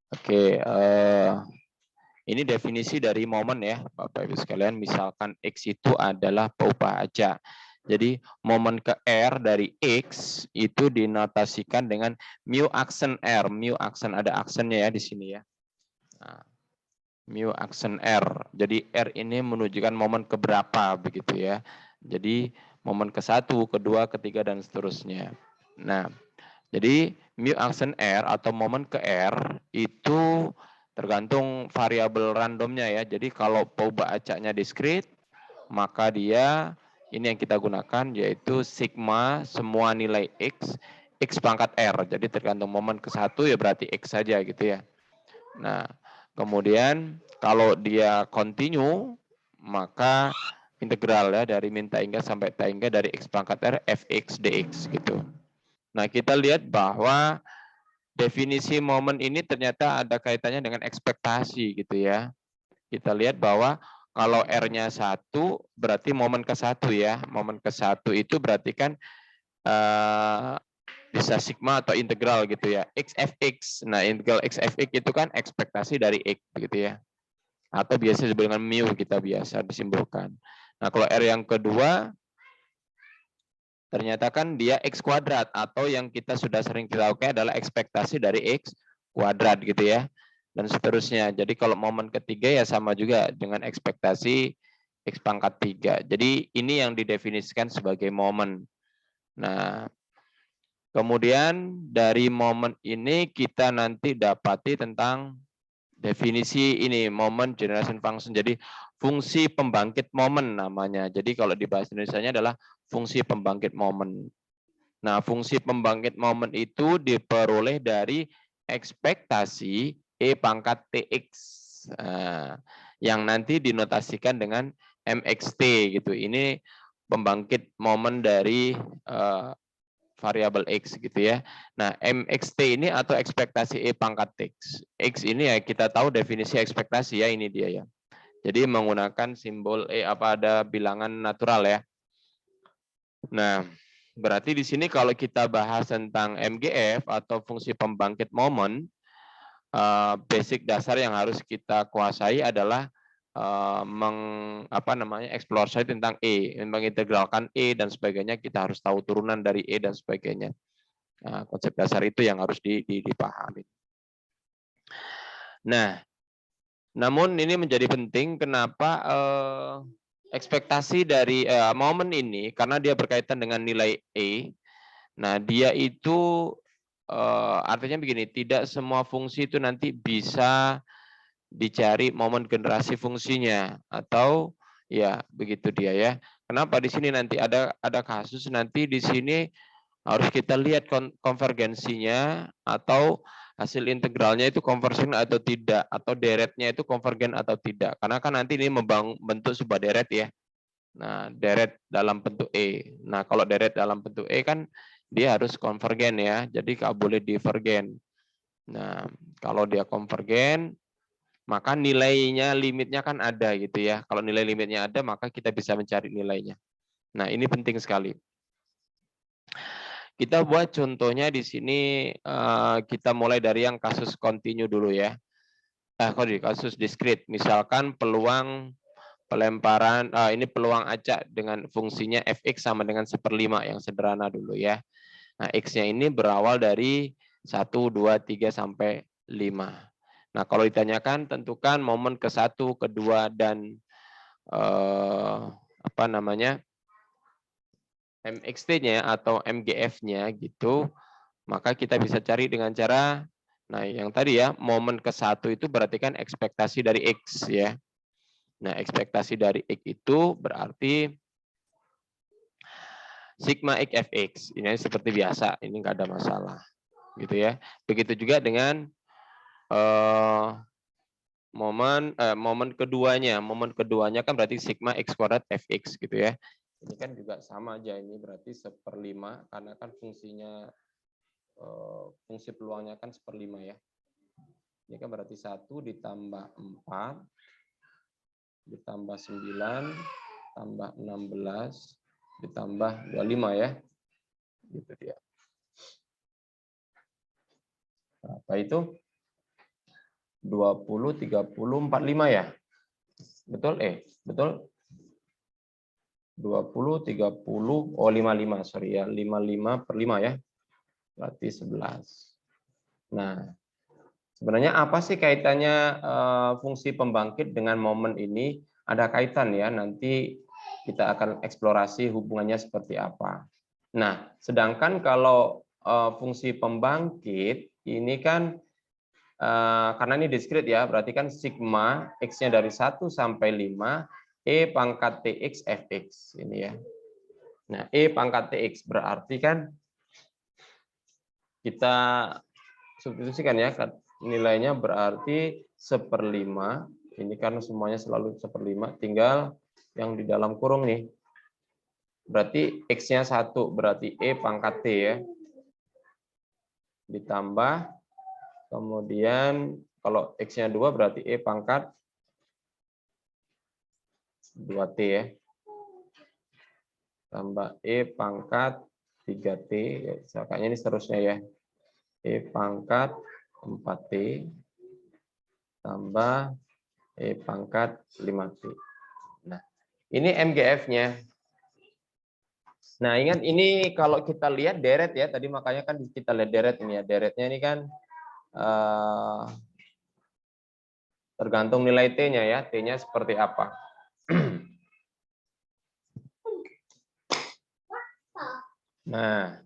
Oke, ini definisi dari momen ya, Bapak Ibu sekalian. Misalkan X itu adalah perubahan aja. Jadi momen ke R dari X itu dinotasikan dengan mu aksen R. Mu aksen ada aksennya ya di sini ya. Nah, mu aksen R. Jadi R ini menunjukkan momen keberapa begitu ya. Jadi momen ke-1, kedua, ketiga dan seterusnya. Nah, jadi mu aksen R atau momen ke R itu tergantung variabel randomnya ya. Jadi kalau perubahan acaknya diskrit, maka dia ini yang kita gunakan yaitu sigma semua nilai X pangkat R. Jadi tergantung momen ke-1 ya berarti X saja gitu ya. Nah, kemudian kalau dia continue, maka integral ya dari min ta hingga sampai ta hingga dari X pangkat R fx dx gitu. Nah, kita lihat bahwa definisi momen ini ternyata ada kaitannya dengan ekspektasi gitu ya. Kita lihat bahwa kalau R-nya 1 berarti momen ke-1 ya. Momen ke-1 itu berarti kan bisa sigma atau integral gitu ya. XFX. Nah, integral XFX itu kan ekspektasi dari X gitu ya. Atau biasa disebut dengan mu kita biasa disimbolkan. Nah, kalau R yang kedua ternyata kan dia X kuadrat atau yang kita sudah sering kita lakukan adalah ekspektasi dari X kuadrat gitu ya. Dan seterusnya. Jadi kalau momen ketiga ya sama juga dengan ekspektasi X pangkat 3. Jadi ini yang didefinisikan sebagai momen. Nah, kemudian dari momen ini kita nanti dapati tentang definisi ini momen generation function. Jadi fungsi pembangkit momen namanya. Jadi kalau di bahasa Indonesianya adalah fungsi pembangkit momen. Nah, fungsi pembangkit momen itu diperoleh dari ekspektasi E pangkat TX. Nah, yang nanti dinotasikan dengan MXT gitu. Ini pembangkit momen dari variabel X gitu ya. Nah, MXT ini atau ekspektasi E pangkat X. X ini ya kita tahu definisi ekspektasi ya, ini dia ya. Jadi menggunakan simbol E apa ada bilangan natural ya. Nah, berarti di sini kalau kita bahas tentang MGF atau fungsi pembangkit momen, basic dasar yang harus kita kuasai adalah eksplorasi tentang E, mengintegralkan E dan sebagainya. Kita harus tahu turunan dari E dan sebagainya. Nah, konsep dasar itu yang harus dipahami. Nah, namun ini menjadi penting kenapa ekspektasi dari momen ini karena dia berkaitan dengan nilai E. Nah, dia itu artinya begini, tidak semua fungsi itu nanti bisa dicari momen generasi fungsinya atau ya begitu dia ya. Kenapa di sini nanti ada kasus nanti di sini harus kita lihat konvergensinya atau hasil integralnya itu konvergen atau tidak, atau deretnya itu konvergen atau tidak. Karena kan nanti ini membentuk sebuah deret ya. Nah, deret dalam bentuk E. Nah, kalau deret dalam bentuk E kan dia harus konvergen ya, jadi nggak boleh divergen. Nah, kalau dia konvergen, maka nilainya, limitnya kan ada gitu ya. Kalau nilai limitnya ada, maka kita bisa mencari nilainya. Nah, ini penting sekali. Kita buat contohnya di sini, kita mulai dari yang kasus kontinu dulu ya. Kasus diskrit, misalkan peluang pelemparan, ini peluang acak dengan fungsinya fx sama dengan 1/5 yang sederhana dulu ya. Nah, x-nya ini berawal dari 1, 2, 3, sampai 5. Nah, kalau ditanyakan tentukan momen ke-1, kedua, dan MXT-nya atau MGF-nya gitu, maka kita bisa cari dengan cara, nah yang tadi ya, momen ke-1 itu berarti kan ekspektasi dari X ya. Nah, ekspektasi dari X itu berarti sigma X fx. Ini seperti biasa, ini nggak ada masalah. Gitu ya. Begitu juga dengan momen keduanya. Momen keduanya kan berarti sigma X kuadrat fx gitu ya. Ini kan juga sama aja, ini berarti 1/5 karena kan fungsi peluangnya kan 1/5 ya. Ini kan berarti 1 ditambah 4 ditambah 9 tambah 16 ditambah 25 ya. Gitu dia. Berapa itu? 20, 30, 45 ya? Betul? Betul? 20, 30, oh 55, sorry ya. 55 per 5 ya. Berarti 11. Nah, sebenarnya apa sih kaitannya fungsi pembangkit dengan momen ini? Ada kaitan ya, nanti kita akan eksplorasi hubungannya seperti apa. Nah, sedangkan kalau fungsi pembangkit ini kan karena ini diskrit ya, berarti kan sigma X-nya dari 1 sampai 5, E pangkat TX Fx. Ini ya. Nah, E pangkat TX berarti kan kita substitusikan ya, nilainya berarti 1/5. Ini karena semuanya selalu 1/5, tinggal yang di dalam kurung nih. Berarti X-nya 1, berarti E pangkat T ya. Ditambah, kemudian kalau X-nya 2 berarti E pangkat 2T ya. Tambah E pangkat 3T, ya, misalkannya ini seterusnya ya. E pangkat 4T, tambah E pangkat 5T. Nah, ini MGF-nya. Nah, ingat ini kalau kita lihat deret ya, tadi makanya kan kita lihat deret ini ya. Deretnya ini kan tergantung nilai T-nya ya, T-nya seperti apa. Nah,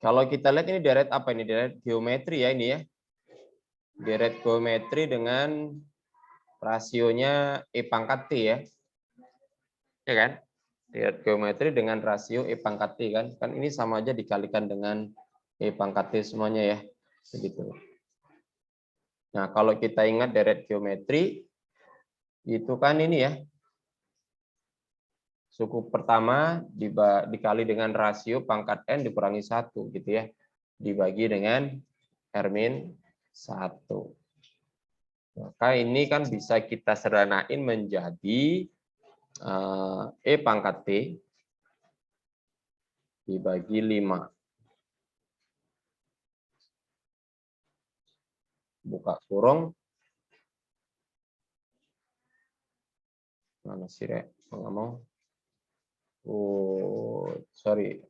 kalau kita lihat ini deret apa ini? Deret geometri ya ini ya. Deret geometri dengan rasionya E pangkat T ya. Ya kan? Deret geometri dengan rasio E pangkat T kan. Kan ini sama aja dikalikan dengan E pangkat T semuanya ya. Begitu. Nah, kalau kita ingat deret geometri itu kan ini ya. Suku pertama dikali dengan rasio pangkat N dikurangi 1 gitu ya. Dibagi dengan R-1. Maka ini kan bisa kita sederhanain menjadi E pangkat T dibagi 5. Buka kurung. Mana sih, Rek? Nggak mau. Oh, sorry.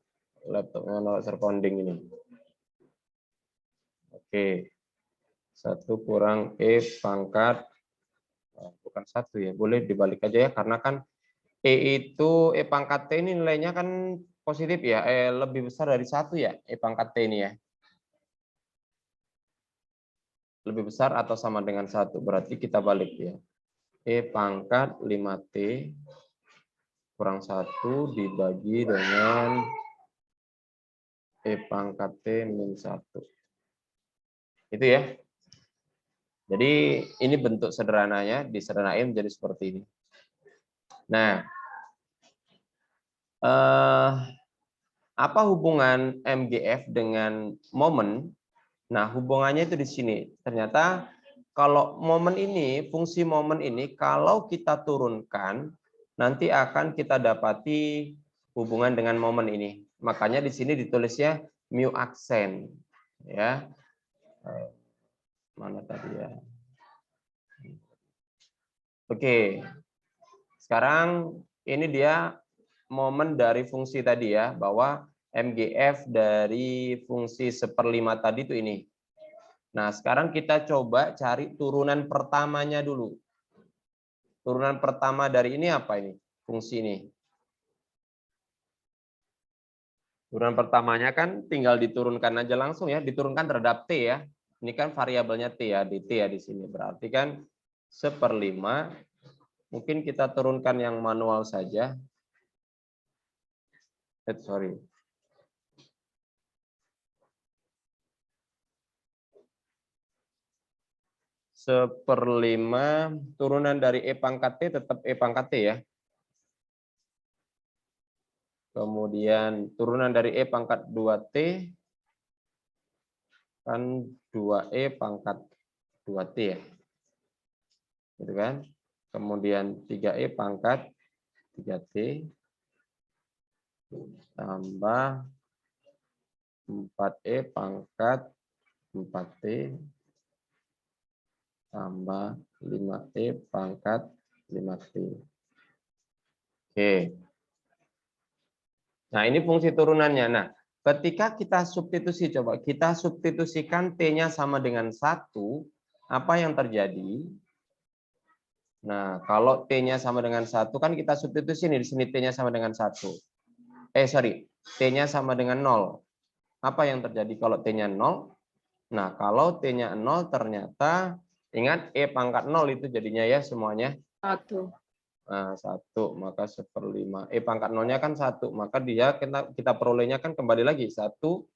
Laptopnya no responding ini. Oke. 1 kurang E pangkat. Bukan 1 ya. Boleh dibalik aja ya. Karena kan E pangkat T ini nilainya kan positif ya. Lebih besar dari 1 ya. E pangkat T ini ya. Lebih besar atau sama dengan 1. Berarti kita balik ya. E pangkat 5T kurang 1 dibagi dengan E pangkat T min 1. Itu ya. Jadi ini bentuk sederhananya, disederhanain menjadi seperti ini. Nah, apa hubungan MGF dengan momen? Nah, hubungannya itu di sini. Ternyata kalau momen ini, fungsi momen ini, kalau kita turunkan, nanti akan kita dapati hubungan dengan momen ini. Makanya di sini ditulisnya mu aksen. Ya, mana tadi ya? Oke, sekarang ini dia momen dari fungsi tadi ya, bahwa MGF dari fungsi 1/5 tadi itu ini. Nah, sekarang kita coba cari turunan pertamanya dulu. Turunan pertama dari ini apa ini? Fungsi ini. Turunan pertamanya kan tinggal diturunkan aja langsung ya, diturunkan terhadap T ya. Ini kan variabelnya T ya, di T ya di sini. Berarti kan 1/5. Mungkin kita turunkan yang manual saja. Sorry. 1/5 turunan dari E pangkat T tetap E pangkat T ya. Kemudian turunan dari E pangkat 2T kan 2E pangkat 2T ya. Gitu kan? Kemudian 3E pangkat 3T tambah 4E pangkat 4T tambah 5E pangkat 5T. Oke. Nah, ini fungsi turunannya. Nah, ketika kita substitusi, coba kita substitusikan T-nya sama dengan 1, apa yang terjadi? Nah, kalau T-nya sama dengan 1, kan kita substitusi nih, di sini T-nya sama dengan 1. T-nya sama dengan 0. Apa yang terjadi kalau T-nya 0? Nah, kalau T-nya 0 ternyata, ingat E pangkat 0 itu jadinya ya semuanya. 1. Nah, 1, maka 1/5. E pangkat 0-nya kan 1, maka dia kita perolehnya kan kembali lagi. 1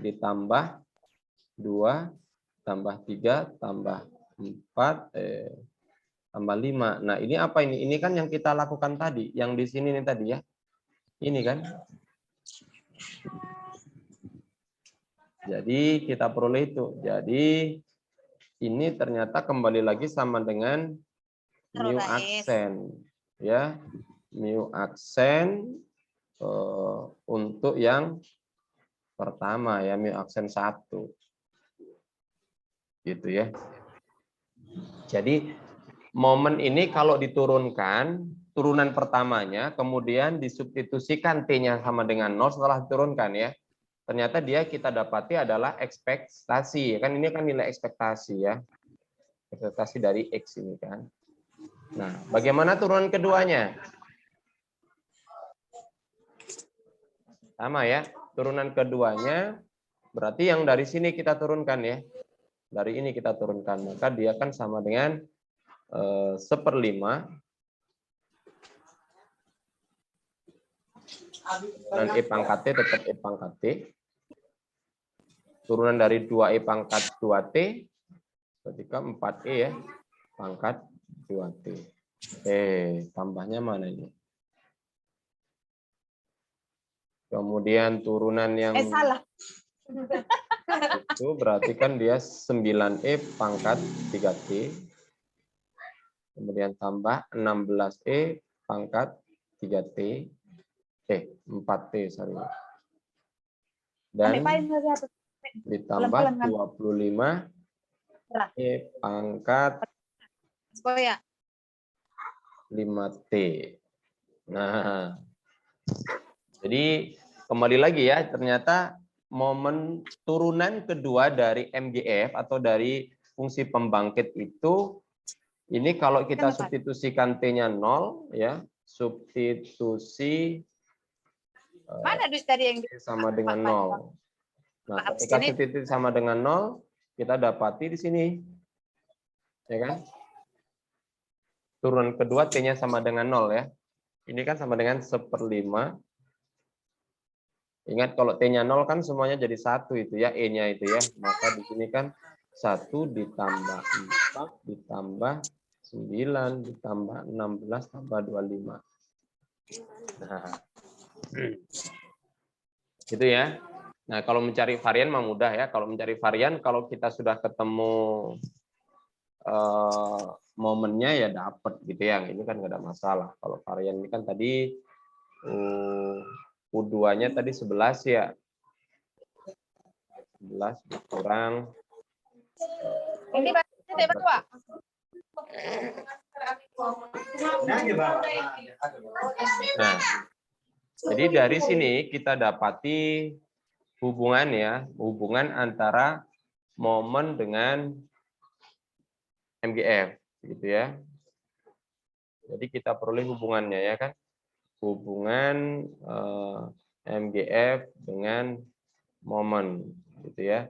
ditambah 2, tambah 3, tambah 4, tambah 5. Nah, ini apa ini? Ini kan yang kita lakukan tadi, yang di sini nih tadi ya. Ini kan. Jadi kita peroleh itu. Jadi ini ternyata kembali lagi sama dengan mu aksen, ya, mu aksen untuk yang pertama ya, mu aksen 1, gitu ya. Jadi momen ini kalau diturunkan, turunan pertamanya, kemudian disubstitusikan T-nya sama dengan 0 setelah diturunkan ya. Ternyata dia kita dapati adalah ekspektasi. Kan ini kan nilai ekspektasi ya. Ekspektasi dari X ini kan. Nah, bagaimana turunan keduanya? Sama ya. Turunan keduanya berarti yang dari sini kita turunkan ya. Dari ini kita turunkan. Maka dia kan sama dengan 1/5. Dan E pangkat T tetap E pangkat T. Turunan dari 2E pangkat 2T. Ketika 4E ya. Pangkat 2T. Tambahnya mana ini? Kemudian turunan yang Salah. itu berarti kan dia 9E pangkat 3T. Kemudian tambah 16E pangkat 3T. 4T, sorry. Dan ditambah 25E pangkat 5T. Nah, jadi kembali lagi ya, ternyata momen turunan kedua dari MGF atau dari fungsi pembangkit itu, ini kalau kita substitusikan T-nya 0, ya, substitusi mana duit tadi yang sama dengan 0. Nah, ketika substitusi sama dengan 0, kita dapati di sini. Ya kan? Turunan kedua T-nya sama dengan 0 ya. Ini kan sama dengan 1/5. Ingat kalau T-nya 0 kan semuanya jadi 1 itu ya, E-nya itu ya. Maka di sini kan 1 ditambah 4 ditambah 9 ditambah 16 tambah 25. Nah, gitu ya. Nah, kalau mencari varian mah mudah ya. Kalau mencari varian, kalau kita sudah ketemu momennya ya dapat gitu ya. Ini kan nggak ada masalah. Kalau varian ini kan tadi U2-nya tadi 11 ya. 11 kurang. ini berdua. Nah, jadi dari sini kita dapati hubungan ya, hubungan antara momen dengan MGF gitu ya. Jadi kita peroleh hubungannya ya kan. Hubungan MGF dengan momen gitu ya.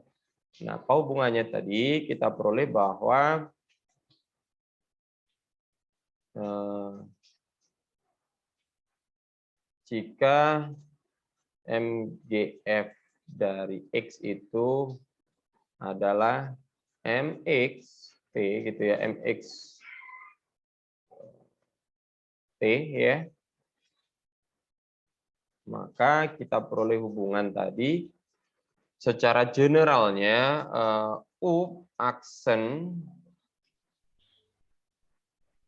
Nah, apa hubungannya tadi? Kita peroleh bahwa jika MGF dari X itu adalah MX T gitu ya, MX T ya, maka kita peroleh hubungan tadi secara generalnya U aksen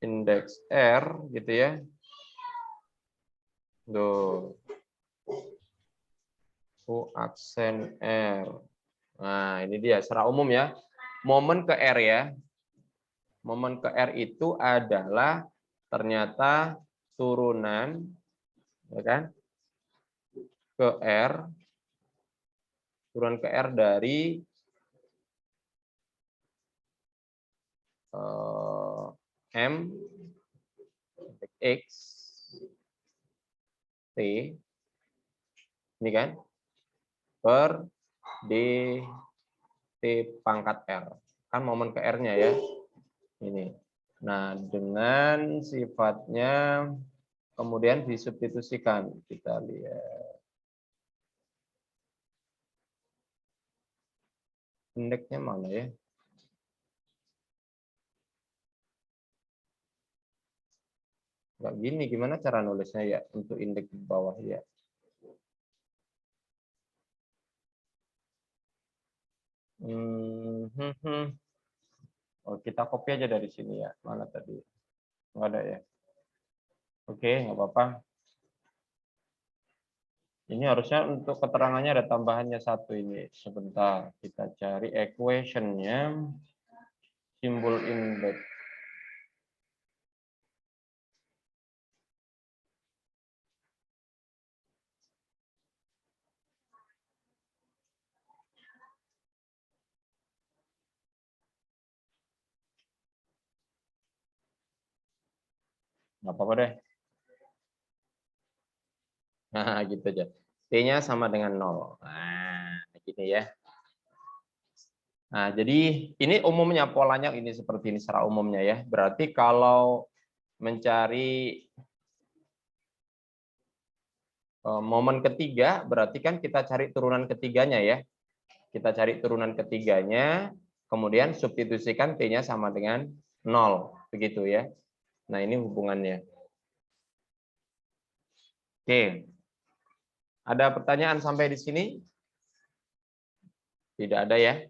indeks R gitu ya. U aksen R. Nah, ini dia secara umum ya. Momen ke R ya. Momen ke R itu adalah ternyata turunan, ya kan? Ke R, turunan ke R dari M X T, ini kan, per dt pangkat R. Kan momen ke R-nya ya. Ini. Nah, dengan sifatnya kemudian disubstitusikan. Kita lihat. Indeksnya mana ya? Nggak gini, gimana cara nulisnya ya untuk indeks di bawah ya? Oh, kita copy aja dari sini ya. Mana tadi? Nggak ada ya? Oke, nggak apa-apa. Ini harusnya untuk keterangannya ada tambahannya satu ini. Sebentar, kita cari equation-nya. Simbol indeks. Nggak apa-apa deh. Nah, gitu aja. T-nya sama dengan 0. Nah, gini ya. Nah, jadi ini umumnya polanya ini seperti ini secara umumnya ya. Berarti kalau mencari momen ketiga, berarti kan kita cari turunan ketiganya ya. Kita cari turunan ketiganya, kemudian substitusikan T-nya sama dengan 0. Begitu ya. Nah, ini hubungannya. Oke. Ada pertanyaan sampai di sini? Tidak ada ya?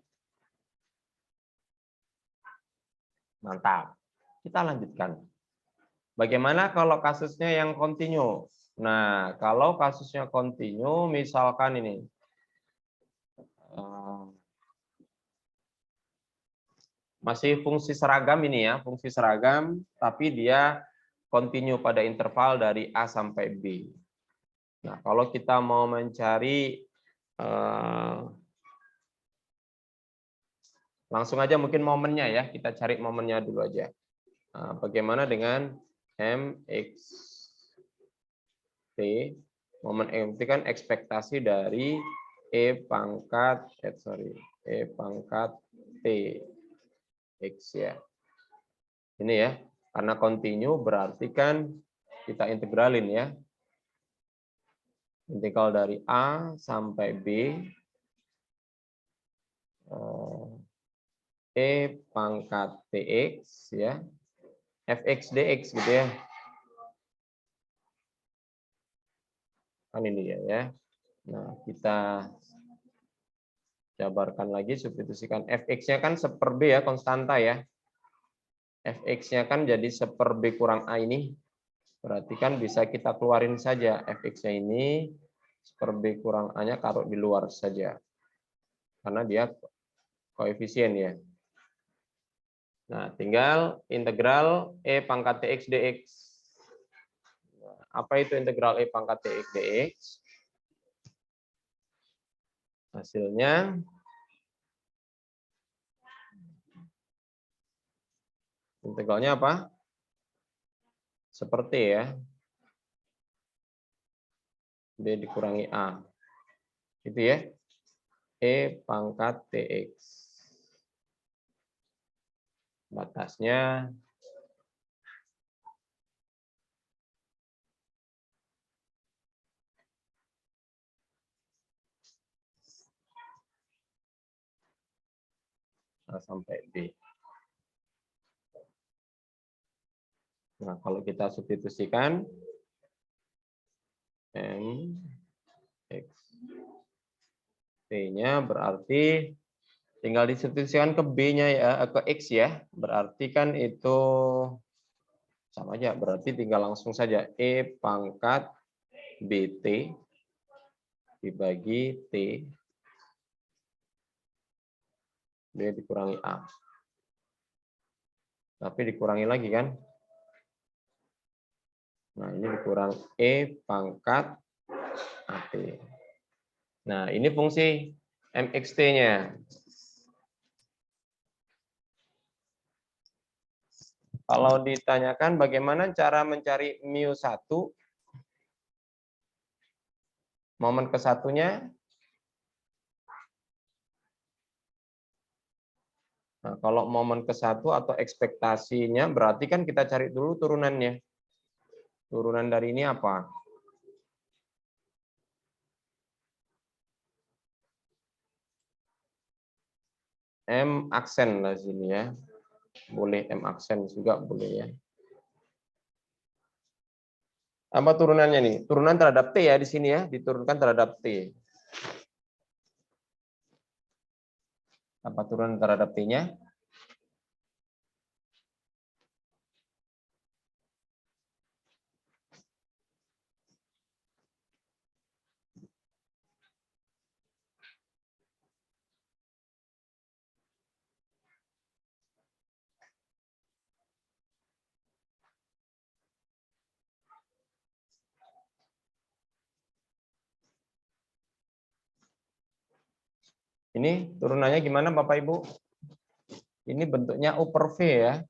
Mantap. Kita lanjutkan. Bagaimana kalau kasusnya yang kontinu? Nah, kalau kasusnya kontinu, misalkan ini. Masih fungsi seragam ini ya, fungsi seragam, tapi dia kontinu pada interval dari A sampai B. Nah, kalau kita mau mencari, langsung aja mungkin momennya ya, kita cari momennya dulu aja. Nah, bagaimana dengan MX T, momen MT kan ekspektasi dari E pangkat T X ya. Ini ya, karena kontinu berarti kan kita integralin ya. Integral dari A sampai B E pangkat TX ya. Fx dx gitu ya. Kan ini ya. Nah, kita jabarkan lagi, substitusikan fx-nya kan seper b ya, konstanta ya. Fx-nya kan jadi seper b kurang a ini. Berarti kan bisa kita keluarin saja fx-nya ini seper b kurang a-nya taruh di luar saja. Karena dia koefisien ya. Nah, tinggal integral e pangkat tx dx. Apa itu integral e pangkat tx dx? Hasilnya integralnya apa? Seperti ya. B dikurangi A. Itu ya. E pangkat TX. Batasnya A sampai B. Nah, kalau kita substitusikan M X T-nya berarti tinggal disubstitusikan ke B-nya ya, ke X ya. Berarti kan itu sama aja, berarti tinggal langsung saja E pangkat BT dibagi T B dikurangi A. Tapi dikurangi lagi kan. Nah, ini dikurang E pangkat AT. Nah, ini fungsi MXT-nya. Kalau ditanyakan bagaimana cara mencari mu1, momen ke-1-nya. Nah, kalau momen ke-1 atau ekspektasinya, berarti kan kita cari dulu turunannya. Turunan dari ini apa? M aksen lah sini ya. Boleh M aksen juga boleh ya. Apa turunannya nih? Turunan terhadap T ya di sini ya, diturunkan terhadap T. Apa turunan terhadap T-nya? Ini turunannya gimana Bapak Ibu? Ini bentuknya U per V ya.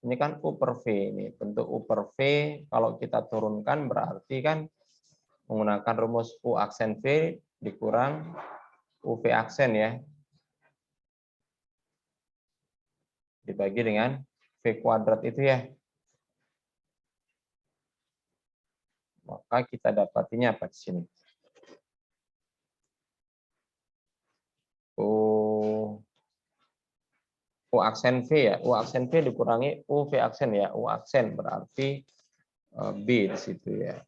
Ini kan U per V. Ini bentuk U per V. Kalau kita turunkan berarti kan menggunakan rumus U aksen V dikurang UV aksen ya. Dibagi dengan V kuadrat itu ya. Maka kita dapatinya apa di sini? U aksen V ya. U aksen V dikurangi UV aksen ya. U aksen berarti B di situ ya.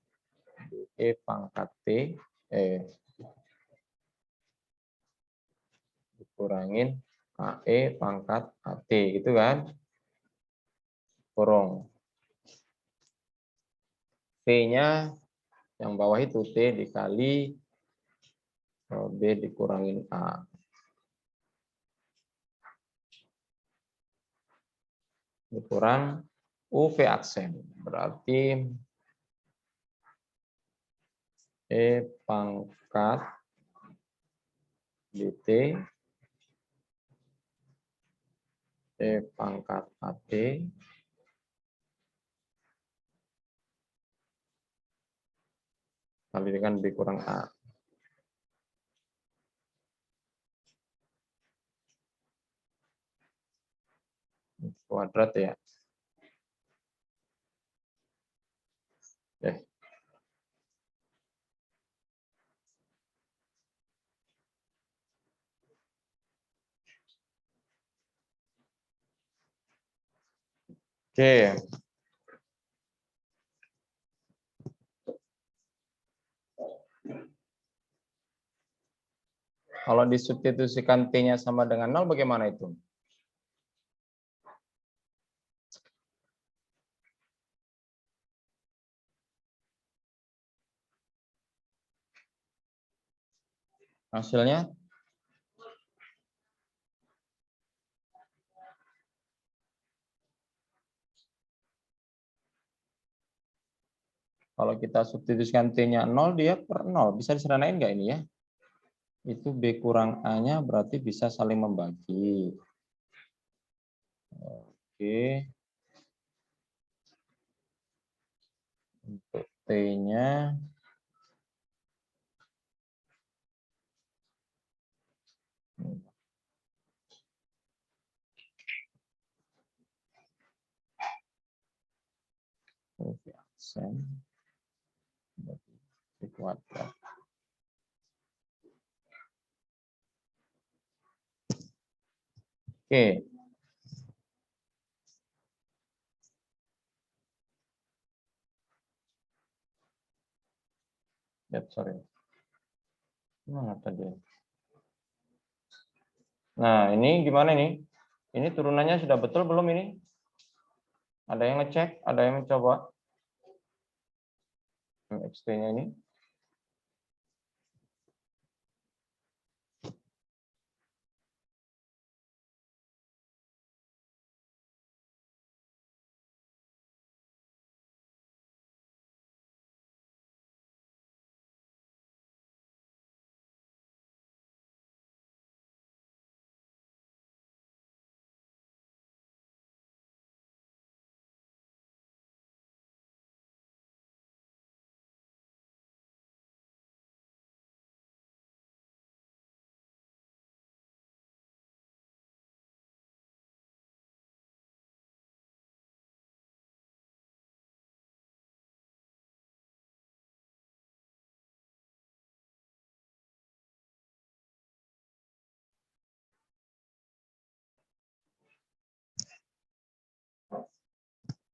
E pangkat T dikurangin AE pangkat AT gitu kan. Kurung. T-nya yang bawah itu T dikali B dikurangin A. Dikurang UV aksen. Berarti E pangkat DT E pangkat AT kali dengan B kurang A. Kuadrat ya. Oke. Kalau disubstitusikan T-nya sama dengan 0, bagaimana itu? Hasilnya? Kalau kita substitusikan T-nya 0, dia per 0. Bisa disederhanain nggak ini ya? Itu B kurang A-nya berarti bisa saling membagi. Oke. Untuk T-nya aksen B kuadrat. Oke. Sorry. Mana tadi? Nah, ini gimana nih? Ini turunannya sudah betul belum ini? Ada yang ngecek? Ada yang mencoba? MXT-nya ini.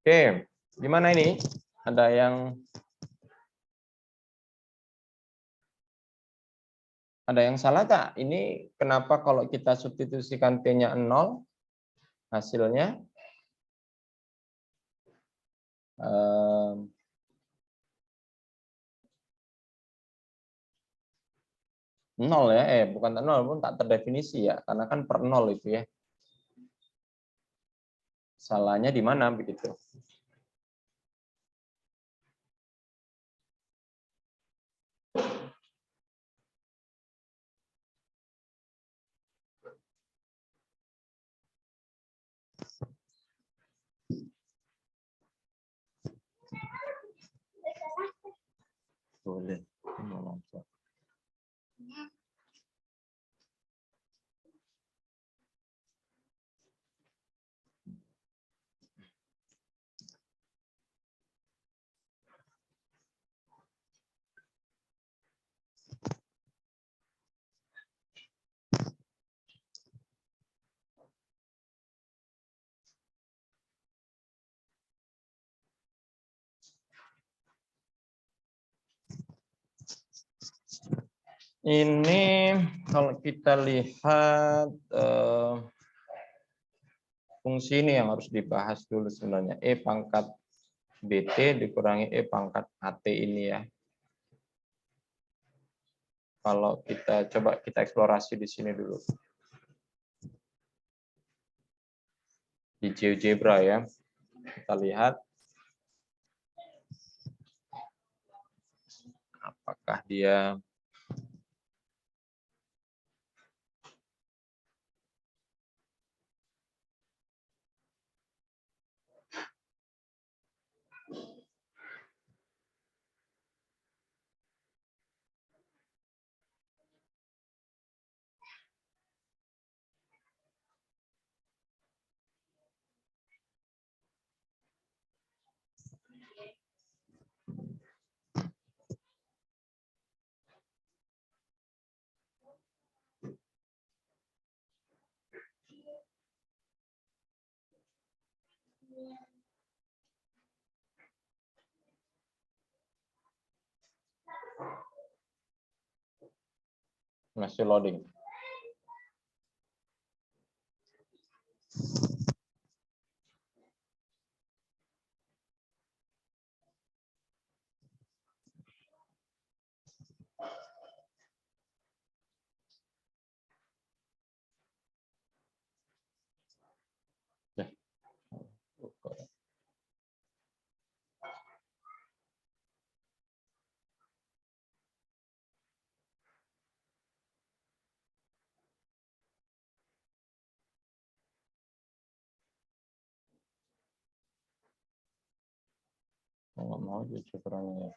Oke, gimana ini? Ada yang salah tak? Ini kenapa kalau kita substitusikan T-nya 0, hasilnya 0 ya? Bukan 0 pun tak terdefinisi ya, karena kan per 0 itu ya. Salahnya di mana begitu? Boleh. Ini kalau kita lihat fungsi ini yang harus dibahas dulu sebenarnya. E pangkat BT dikurangi E pangkat AT ini ya. Kalau kita coba kita eksplorasi di sini dulu. Di GeoGebra ya. Kita lihat apakah dia masih loading. Nggak mau GeoGebra-nya ya.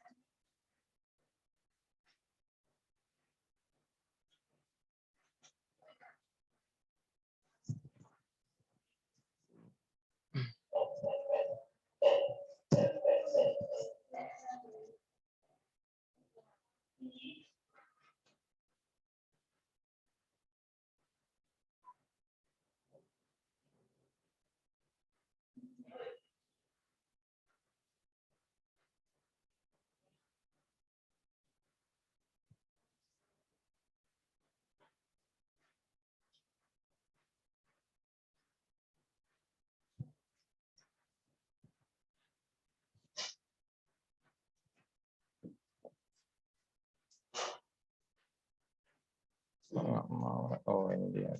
Nggak mau. Oh ini dia.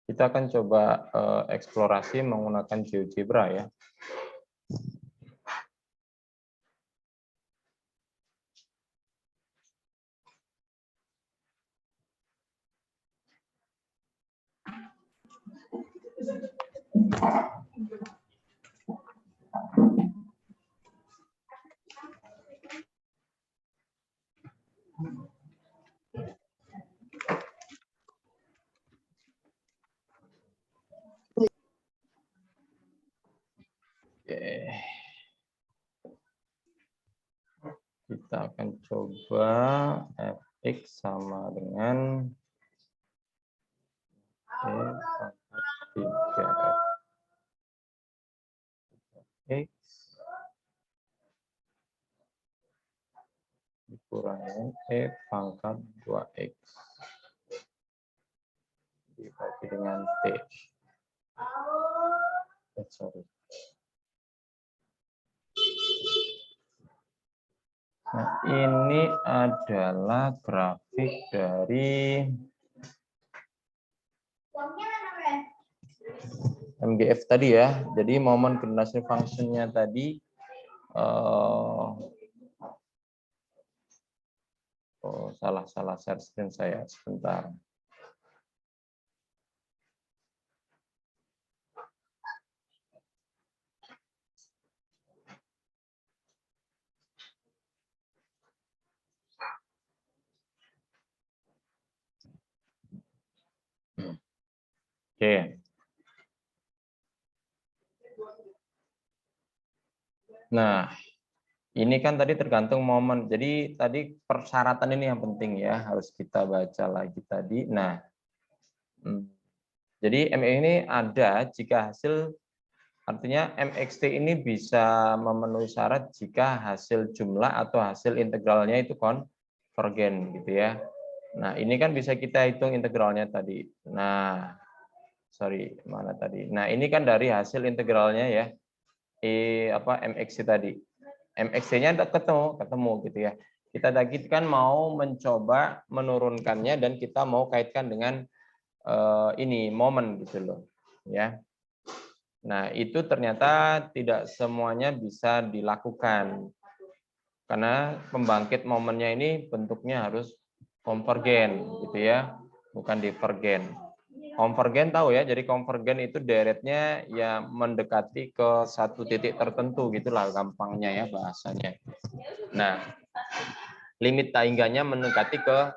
Kita akan coba eksplorasi menggunakan GeoGebra ya. Oke. Kita akan coba fx sama dengan e pangkat 3x dikurangi e pangkat 2x dibagi dengan t. Sorry. Nah, ini adalah grafik dari MGF tadi ya. Jadi momen generasi functionnya tadi salah share screen saya sebentar. Oke. Nah, ini kan tadi tergantung momen. Jadi tadi persyaratan ini yang penting ya, harus kita baca lagi tadi. Nah, jadi ME ini ada jika hasil, artinya MXT ini bisa memenuhi syarat jika hasil jumlah atau hasil integralnya itu konvergen gitu ya. Nah, ini kan bisa kita hitung integralnya tadi. Nah, sorry, mana tadi? Nah, ini kan dari hasil integralnya ya. MXT tadi. MXT-nya ketemu gitu ya. Kita tadi kan mau mencoba menurunkannya dan kita mau kaitkan dengan ini momen gitu loh, ya. Nah, itu ternyata tidak semuanya bisa dilakukan. Karena pembangkit momennya ini bentuknya harus konvergen gitu ya, bukan divergen. Konvergen tahu ya, jadi konvergen itu deretnya ya mendekati ke satu titik tertentu gitulah gampangnya ya bahasanya. Nah, limit tangganya mendekati ke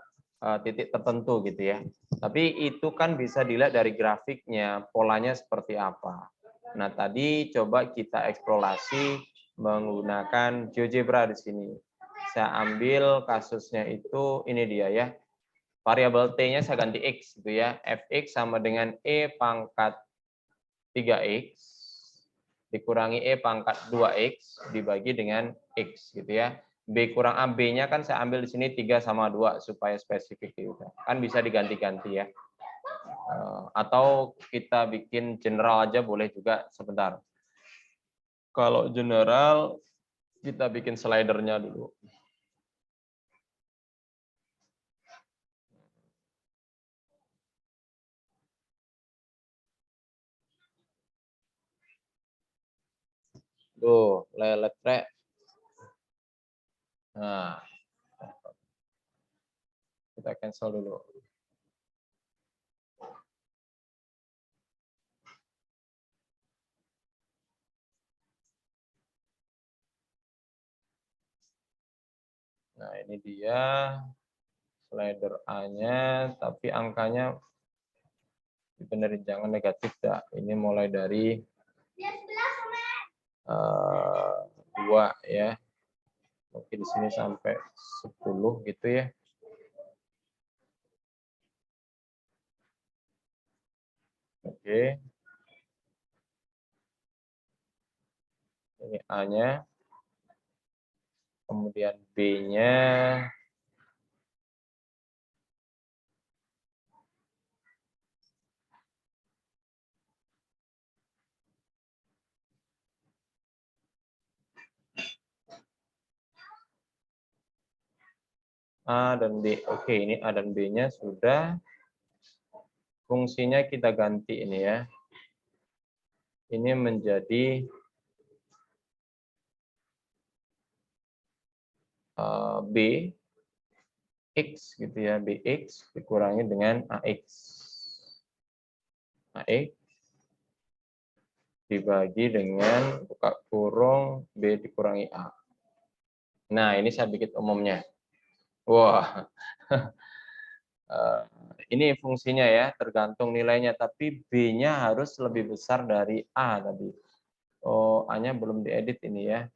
titik tertentu gitu ya. Tapi itu kan bisa dilihat dari grafiknya, polanya seperti apa. Nah, tadi coba kita eksplorasi menggunakan GeoGebra di sini. Saya ambil kasusnya itu ini dia ya. Variabel t-nya saya ganti x gitu ya. Fx sama dengan e pangkat 3x dikurangi e pangkat 2x dibagi dengan x gitu ya. B kurang A, B-nya kan saya ambil di sini 3 sama 2 supaya spesifik gitu. Kan bisa diganti-ganti ya. Atau kita bikin general aja boleh juga sebentar. Kalau general kita bikin slidernya dulu. Tuh, lelet. Nah, kita cancel dulu. Nah, ini dia slider A-nya, tapi angkanya dibenerin, jangan negatif dah. Ini mulai dari 2 ya. Mungkin di sini sampai 10 gitu ya. Oke. Ini A-nya. Kemudian B-nya. A dan B. Oke, ini A dan B-nya sudah. Fungsinya kita ganti ini ya. Ini menjadi B X gitu ya, BX dikurangi dengan AX. AX dibagi dengan buka kurung B dikurangi A. Nah, ini saya bikin umumnya. Wah. Ini fungsinya ya, tergantung nilainya, tapi B-nya harus lebih besar dari A tadi. Oh, A-nya belum diedit ini ya.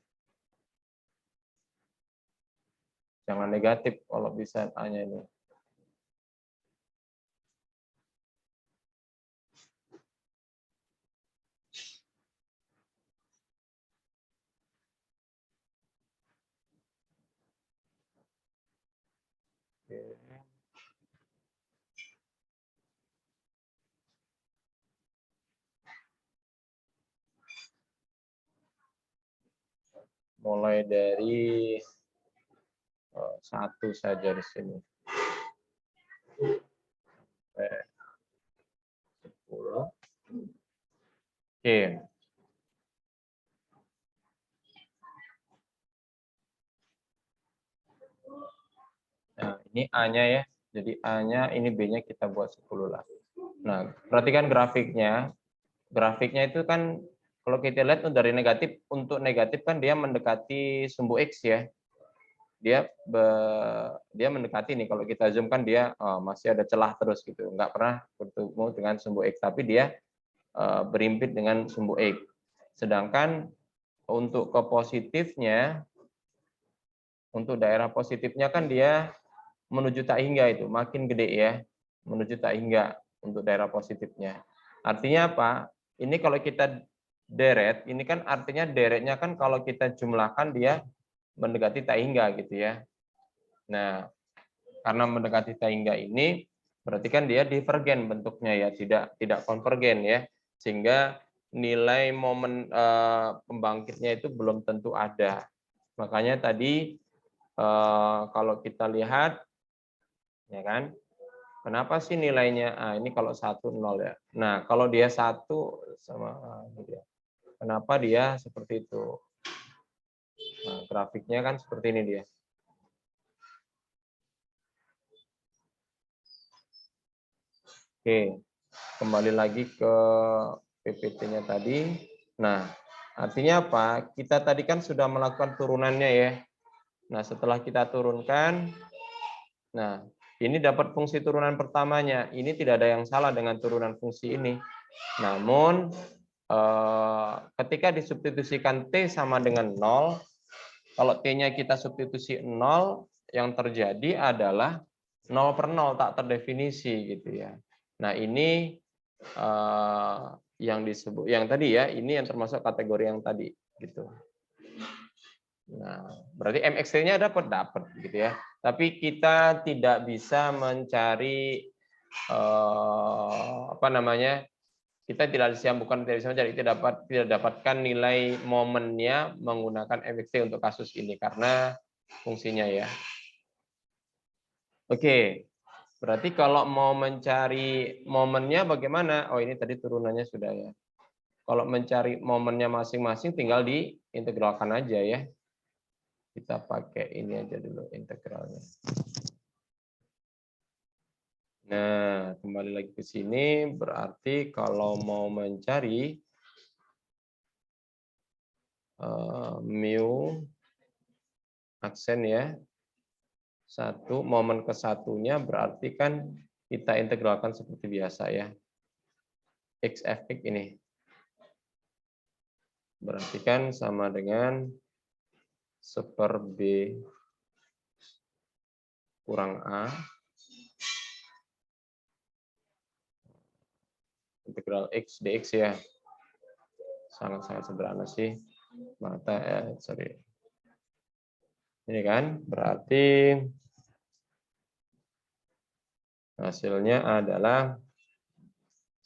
Jangan negatif kalau bisa A-nya ini. Oke. Mulai dari 1 saja di sini. 10. Oke. Nah, ini A-nya ya. Jadi A-nya, ini B-nya kita buat 10 lah. Nah, perhatikan grafiknya. Grafiknya itu kan kalau kita lihat dari negatif, untuk negatif kan dia mendekati sumbu X ya. Dia mendekati nih, kalau kita zoom kan dia masih ada celah terus gitu. Nggak pernah bertemu dengan sumbu X, tapi dia berimpit dengan sumbu X. Sedangkan untuk ke positifnya, untuk daerah positifnya kan dia menuju tak hingga itu, makin gede ya, menuju tak hingga untuk daerah positifnya. Artinya apa? Ini kalau kita deret, ini kan artinya deretnya kan kalau kita jumlahkan dia mendekati tak hingga gitu ya. Nah, karena mendekati tak hingga ini, berarti kan dia divergen bentuknya ya, tidak konvergen ya, sehingga nilai momen pembangkitnya itu belum tentu ada. Makanya tadi kalau kita lihat, ya kan, kenapa sih nilainya ini kalau 1 0 ya. Nah, kalau dia 1 sama gitu ya. Kenapa dia seperti itu? Nah, grafiknya kan seperti ini dia. Oke, kembali lagi ke PPT-nya tadi. Nah, artinya apa? Kita tadi kan sudah melakukan turunannya ya. Nah, setelah kita turunkan, nah, ini dapat fungsi turunan pertamanya. Ini tidak ada yang salah dengan turunan fungsi ini. Namun, ketika disubstitusikan T sama dengan 0, kalau T-nya kita substitusi 0, yang terjadi adalah 0 per 0, tak terdefinisi gitu ya. Nah, ini yang disebut, yang tadi ya, ini yang termasuk kategori yang tadi gitu. Nah, berarti MXT-nya dapat gitu ya. Tapi kita tidak bisa mencari apa namanya? Kita tidak bisa mencari, tidak dapatkan nilai momennya menggunakan MXT untuk kasus ini karena fungsinya ya. Oke. Berarti kalau mau mencari momennya bagaimana? Oh, ini tadi turunannya sudah ya. Kalau mencari momennya masing-masing tinggal diintegralkan aja ya. Kita pakai ini aja dulu integralnya. Nah, kembali lagi ke sini, berarti kalau mau mencari mu aksen ya, 1 momen ke satunya berarti kan kita integralkan seperti biasa ya. X fx ini. Berarti kan sama dengan 1/b kurang A integral X dx ya. Sangat-sangat sederhana sih. Sorry. Ini kan berarti hasilnya adalah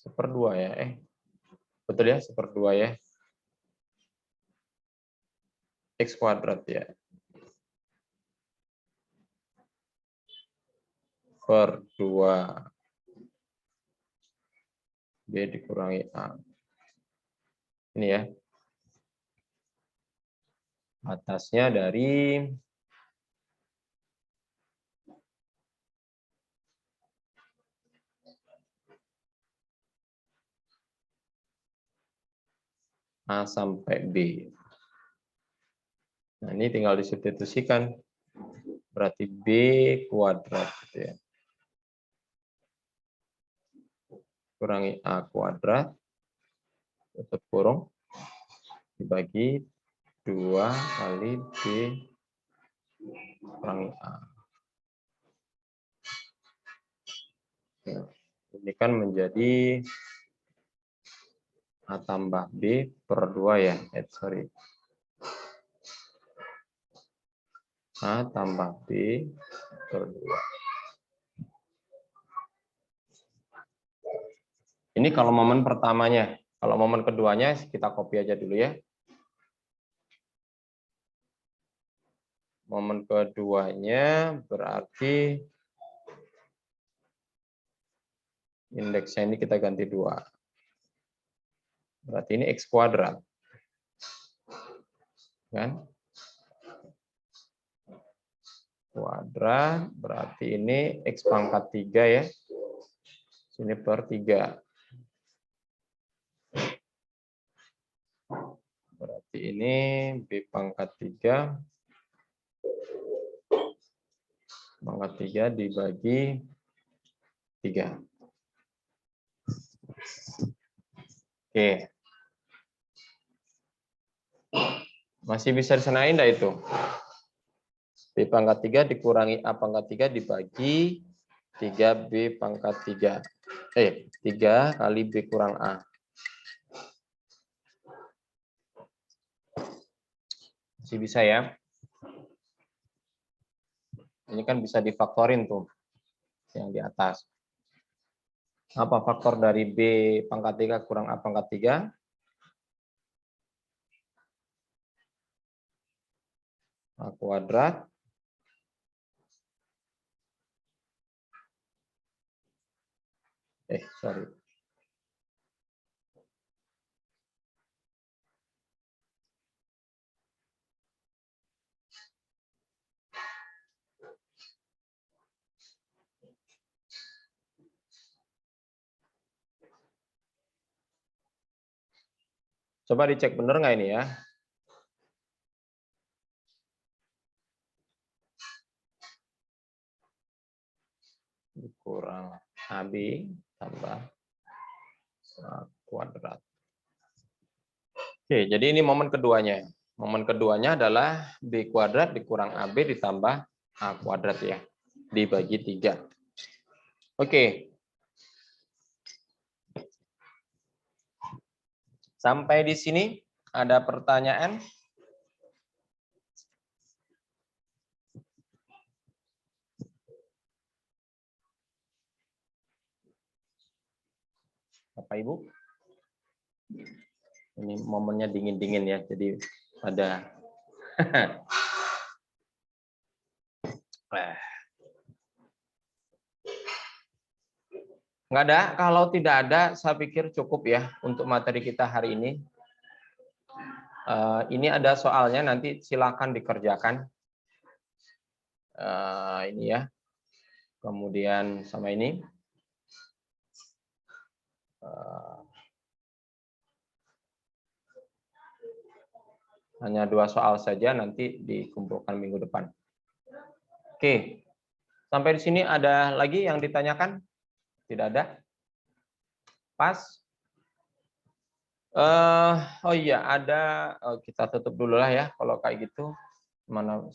1/2 ya. Betul ya, 1/2 ya. X kuadrat ya. Per 2 B dikurangi A. Ini ya. Atasnya dari A sampai B. Nah, ini tinggal disubstitusikan. Berarti B kuadrat gitu ya. Kurangi A kuadrat, tutup kurung, dibagi 2 kali B kurangi A. Ini kan menjadi A tambah B per 2 ya. Sorry. A tambah B per 2. Ini kalau momen pertamanya. Kalau momen keduanya kita copy aja dulu ya. Momen keduanya berarti indeksnya ini kita ganti 2. Berarti ini X kuadrat. Kan? Kuadrat berarti ini X pangkat 3 ya. Sini per 3. Berarti ini B pangkat 3. Pangkat 3 dibagi 3. Oke. Masih bisa disanain enggak itu? B pangkat 3 dikurangi A pangkat 3 dibagi 3B pangkat 3. 3 kali B kurang A. Masih bisa ya? Ini kan bisa difaktorin tuh yang di atas. Apa faktor dari B pangkat 3 kurang A pangkat 3? A kuadrat sorry. Coba dicek bener nggak ini ya? Kurang AB tambah A kuadrat. Oke, jadi ini momen keduanya. Momen keduanya adalah B kuadrat dikurang AB ditambah A kuadrat ya. Dibagi 3. Oke. Sampai di sini ada pertanyaan? Bapak Ibu? Ini momennya dingin-dingin ya, jadi ada nggak ada. Kalau tidak ada, saya pikir cukup ya untuk materi kita hari ini. Ini ada soalnya, nanti silakan dikerjakan. Ini ya. Kemudian sama ini. Hanya 2 soal saja, nanti dikumpulkan minggu depan. Oke. Sampai di sini ada lagi yang ditanyakan? Tidak ada? Pas? Oh iya, ada. Kita tutup dulu lah ya kalau kayak gitu. Mana?